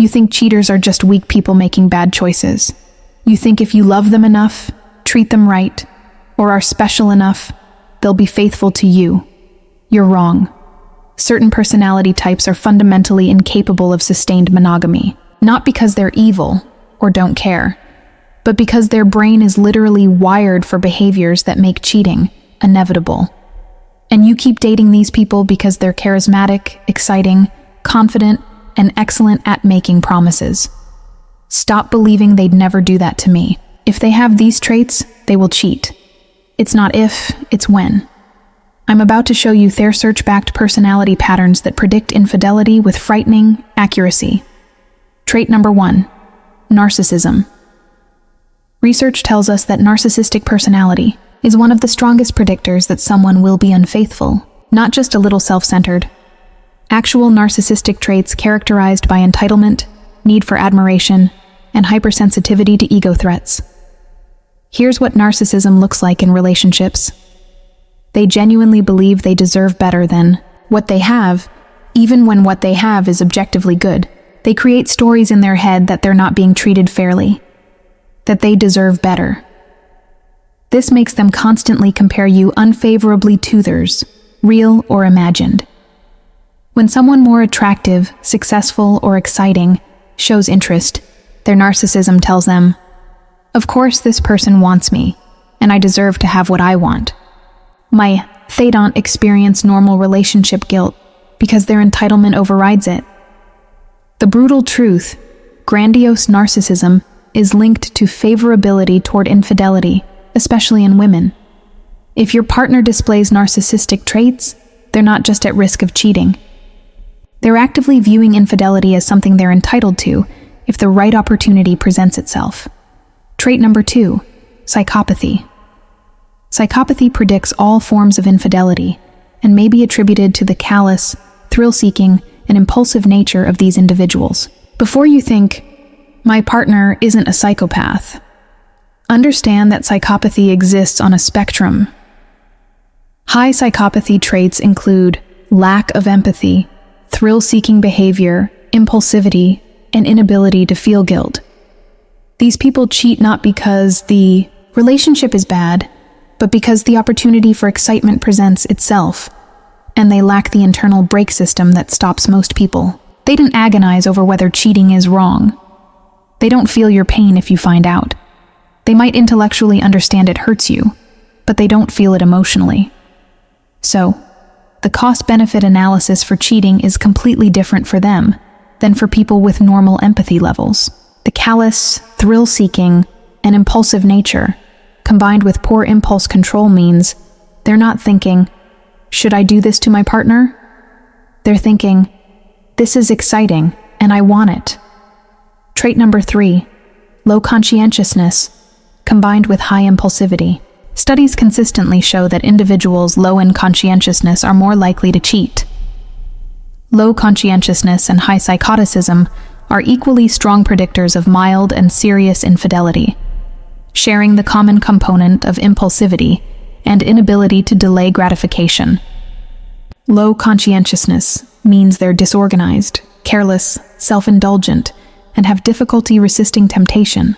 You think cheaters are just weak people making bad choices. You think if you love them enough, treat them right, or are special enough, they'll be faithful to you. You're wrong. Certain personality types are fundamentally incapable of sustained monogamy, not because they're evil or don't care, but because their brain is literally wired for behaviors that make cheating inevitable. And you keep dating these people because they're charismatic, exciting, confident, and excellent at making promises. Stop believing they'd never do that to me. If they have these traits, they will cheat. It's not if, it's when. I'm about to show you their search-backed personality patterns that predict infidelity with frightening accuracy. Trait number 1, narcissism. Research tells us that narcissistic personality is one of the strongest predictors that someone will be unfaithful, not just a little self-centered. Actual narcissistic traits characterized by entitlement, need for admiration, and hypersensitivity to ego threats. Here's what narcissism looks like in relationships. They genuinely believe they deserve better than what they have, even when what they have is objectively good. They create stories in their head that they're not being treated fairly, that they deserve better. This makes them constantly compare you unfavorably to theirs, real or imagined. When someone more attractive, successful, or exciting shows interest, their narcissism tells them, "Of course this person wants me, and I deserve to have what I want." They don't experience normal relationship guilt because their entitlement overrides it. The brutal truth, grandiose narcissism, is linked to favorability toward infidelity, especially in women. If your partner displays narcissistic traits, they're not just at risk of cheating. They're actively viewing infidelity as something they're entitled to if the right opportunity presents itself. Trait number 2, psychopathy. Psychopathy predicts all forms of infidelity and may be attributed to the callous, thrill-seeking, and impulsive nature of these individuals. Before you think, "My partner isn't a psychopath," understand that psychopathy exists on a spectrum. High psychopathy traits include lack of empathy, thrill-seeking behavior, impulsivity, and inability to feel guilt. These people cheat not because the relationship is bad, but because the opportunity for excitement presents itself, and they lack the internal brake system that stops most people. They don't agonize over whether cheating is wrong. They don't feel your pain if you find out. They might intellectually understand it hurts you, but they don't feel it emotionally. So, the cost-benefit analysis for cheating is completely different for them than for people with normal empathy levels. The callous, thrill-seeking, and impulsive nature, combined with poor impulse control, means they're not thinking, "Should I do this to my partner?" They're thinking, "This is exciting, and I want it." Trait number 3, low-conscientiousness, combined with high impulsivity. Studies consistently show that individuals low in conscientiousness are more likely to cheat. Low conscientiousness and high psychoticism are equally strong predictors of mild and serious infidelity, sharing the common component of impulsivity and inability to delay gratification. Low conscientiousness means they're disorganized, careless, self-indulgent, and have difficulty resisting temptation.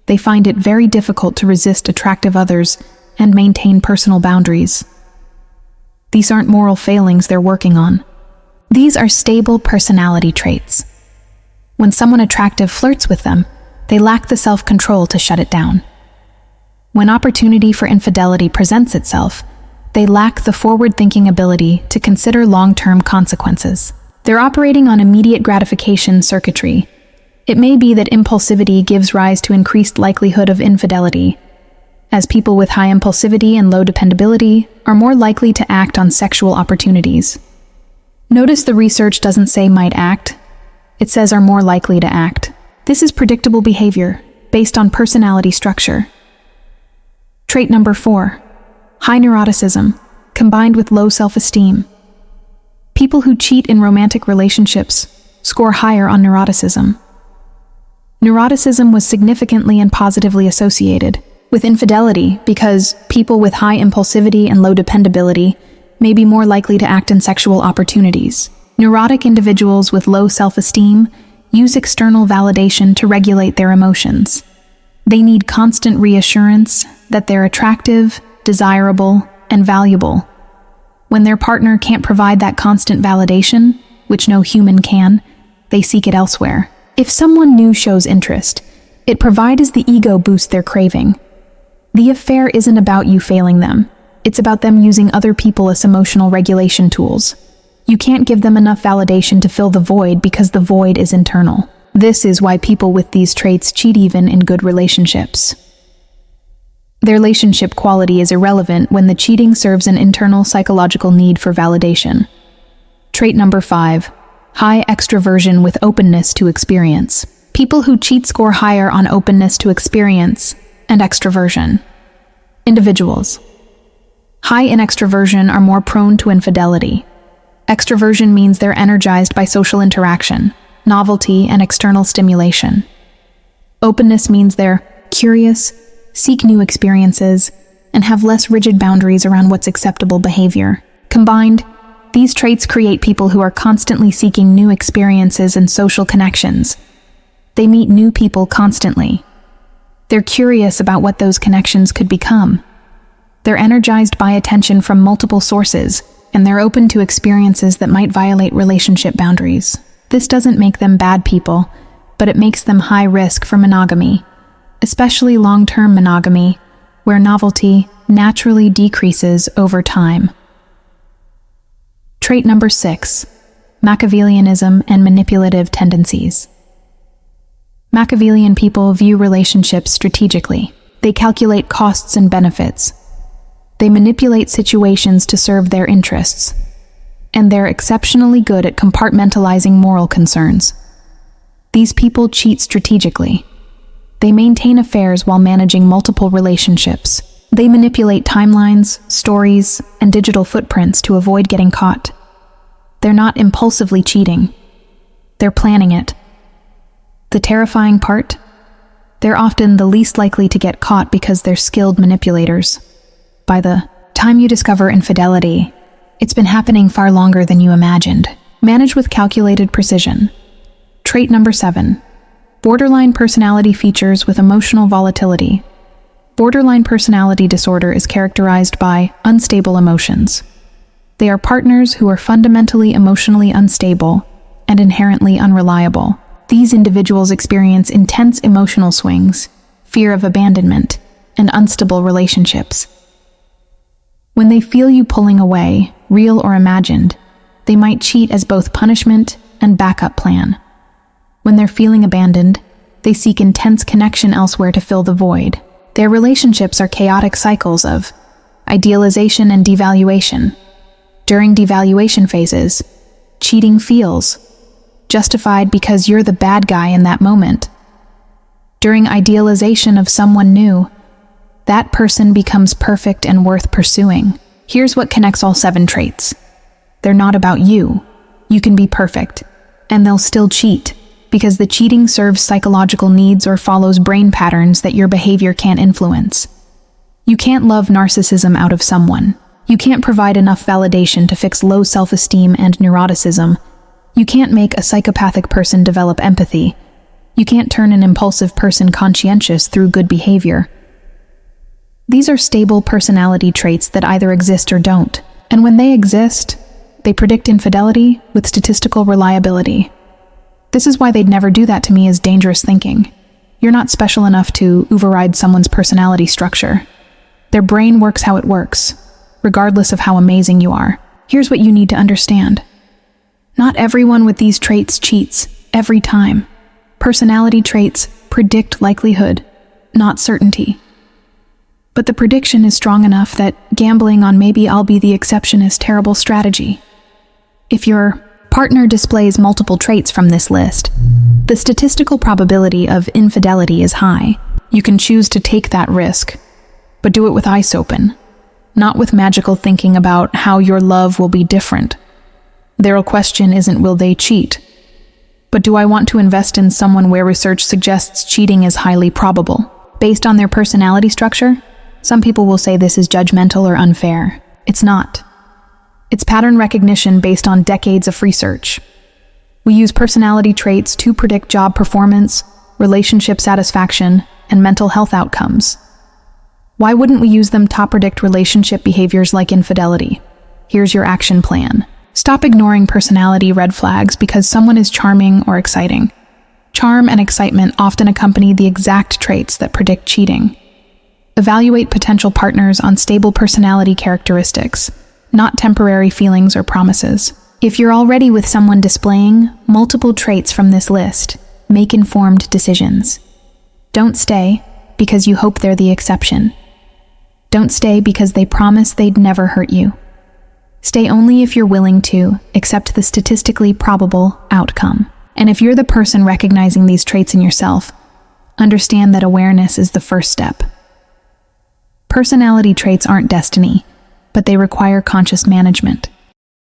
They find it very difficult to resist attractive others and maintain personal boundaries. These aren't moral failings they're working on. These are stable personality traits. When someone attractive flirts with them, they lack the self-control to shut it down. When opportunity for infidelity presents itself, they lack the forward-thinking ability to consider long-term consequences. They're operating on immediate gratification circuitry. It may be that impulsivity gives rise to increased likelihood of infidelity, as people with high impulsivity and low dependability are more likely to act on sexual opportunities. Notice the research doesn't say might act, it says are more likely to act. This is predictable behavior based on personality structure. Trait number 4, high neuroticism, combined with low self-esteem. People who cheat in romantic relationships score higher on neuroticism. Neuroticism was significantly and positively associated with infidelity because people with high impulsivity and low dependability may be more likely to act in sexual opportunities. Neurotic individuals with low self-esteem use external validation to regulate their emotions. They need constant reassurance that they're attractive, desirable, and valuable. When their partner can't provide that constant validation, which no human can, they seek it elsewhere. If someone new shows interest, it provides the ego boost they're craving. The affair isn't about you failing them. It's about them using other people as emotional regulation tools. You can't give them enough validation to fill the void because the void is internal. This is why people with these traits cheat even in good relationships. Their relationship quality is irrelevant when the cheating serves an internal psychological need for validation. Trait number 5, high extraversion with openness to experience. People who cheat score higher on openness to experience and extraversion. Individuals. High in extraversion are more prone to infidelity. Extraversion means they're energized by social interaction, novelty, and external stimulation. Openness means they're curious, seek new experiences, and have less rigid boundaries around what's acceptable behavior. Combined, these traits create people who are constantly seeking new experiences and social connections. They meet new people constantly. They're curious about what those connections could become. They're energized by attention from multiple sources, and they're open to experiences that might violate relationship boundaries. This doesn't make them bad people, but it makes them high risk for monogamy, especially long-term monogamy, where novelty naturally decreases over time. Trait number 6, Machiavellianism and manipulative tendencies. Machiavellian people view relationships strategically. They calculate costs and benefits. They manipulate situations to serve their interests. And they're exceptionally good at compartmentalizing moral concerns. These people cheat strategically. They maintain affairs while managing multiple relationships. They manipulate timelines, stories, and digital footprints to avoid getting caught. They're not impulsively cheating. They're planning it. The terrifying part? They're often the least likely to get caught because they're skilled manipulators. By the time you discover infidelity, it's been happening far longer than you imagined. Manage with calculated precision. Trait number 7, borderline personality features with emotional volatility. Borderline personality disorder is characterized by unstable emotions. They are partners who are fundamentally emotionally unstable and inherently unreliable. These individuals experience intense emotional swings, fear of abandonment, and unstable relationships. When they feel you pulling away, real or imagined, they might cheat as both punishment and backup plan. When they're feeling abandoned, they seek intense connection elsewhere to fill the void. Their relationships are chaotic cycles of idealization and devaluation. During devaluation phases, cheating feels justified because you're the bad guy in that moment. During idealization of someone new, that person becomes perfect and worth pursuing. Here's what connects all 7 traits. They're not about you. You can be perfect, and they'll still cheat, because the cheating serves psychological needs or follows brain patterns that your behavior can't influence. You can't love narcissism out of someone. You can't provide enough validation to fix low self-esteem and neuroticism. You can't make a psychopathic person develop empathy. You can't turn an impulsive person conscientious through good behavior. These are stable personality traits that either exist or don't, and when they exist, they predict infidelity with statistical reliability. This is why they'd never do that to me as dangerous thinking. You're not special enough to override someone's personality structure. Their brain works how it works, regardless of how amazing you are. Here's what you need to understand. Not everyone with these traits cheats, every time. Personality traits predict likelihood, not certainty. But the prediction is strong enough that gambling on maybe I'll be the exception is terrible strategy. If your partner displays multiple traits from this list, the statistical probability of infidelity is high. You can choose to take that risk, but do it with eyes open, not with magical thinking about how your love will be different. The real question isn't will they cheat, but do I want to invest in someone where research suggests cheating is highly probable? Based on their personality structure, some people will say this is judgmental or unfair. It's not. It's pattern recognition based on decades of research. We use personality traits to predict job performance, relationship satisfaction, and mental health outcomes. Why wouldn't we use them to predict relationship behaviors like infidelity? Here's your action plan. Stop ignoring personality red flags because someone is charming or exciting. Charm and excitement often accompany the exact traits that predict cheating. Evaluate potential partners on stable personality characteristics, not temporary feelings or promises. If you're already with someone displaying multiple traits from this list, make informed decisions. Don't stay because you hope they're the exception. Don't stay because they promise they'd never hurt you. Stay only if you're willing to accept the statistically probable outcome. And if you're the person recognizing these traits in yourself, understand that awareness is the first step. Personality traits aren't destiny, but they require conscious management.